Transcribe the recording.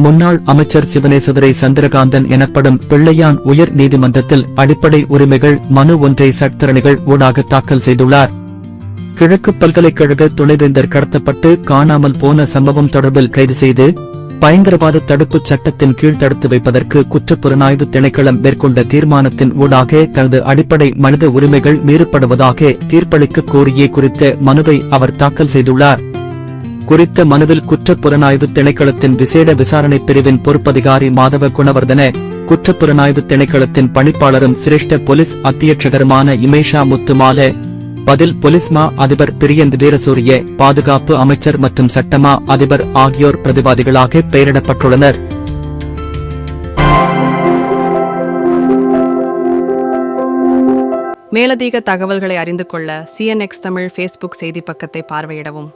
முன்னாள் அமைச்சர் சிவனேசதுரை சந்திரகாந்தன் எனப்படும் பிள்ளையான் உயர் நீதிமன்றத்தில் அடிப்படை உரிமைகள் மனு ஒன்றை சட்டத்தரணிகள் ஊடாக தாக்கல் செய்துள்ளார். கிழக்கு பல்கலைக்கழக துணைவேந்தர் கடத்தப்பட்டு காணாமல் போன சம்பவம் தொடர்பில் கைது செய்து பயங்கரவாத தடுப்புச் சட்டத்தின் கீழ் தடுத்து வைப்பதற்கு குற்றப்புலனாய்வு திணைக்களம் மேற்கொண்ட தீர்மானத்தின் ஊடாக தனது அடிப்படை மனித உரிமைகள் மீறப்படுவதாக தீர்ப்பளிக்க கோரியே குறித்த மனுவை அவர் தாக்கல் செய்துள்ளார். குறித்த மனுவில் குற்றப்புலனாய்வு திணைக்களத்தின் விசேட விசாரணை பிரிவின் பொறுப்பதிகாரி மாதவ குணவர்தன, குற்றப்புலனாய்வு திணைக்களத்தின் பணிப்பாளரும் சிரேஷ்ட போலீஸ் அத்தியட்சகருமான இமேஷா முத்துமால, பதில் போலீஸ் மா அதிபர் பிரியந்த் வீரசூரிய, பாதுகாப்பு அமைச்சர் மற்றும் சட்டமா அதிபர் ஆகியோர் பிரதிவாதிகளாக பெயரிடப்பட்டுள்ளனர். மேலதிக தகவல்களை அறிந்து கொள்ள CNX தமிழ் Facebook செய்தி பக்கத்தை பார்வையிடவும்.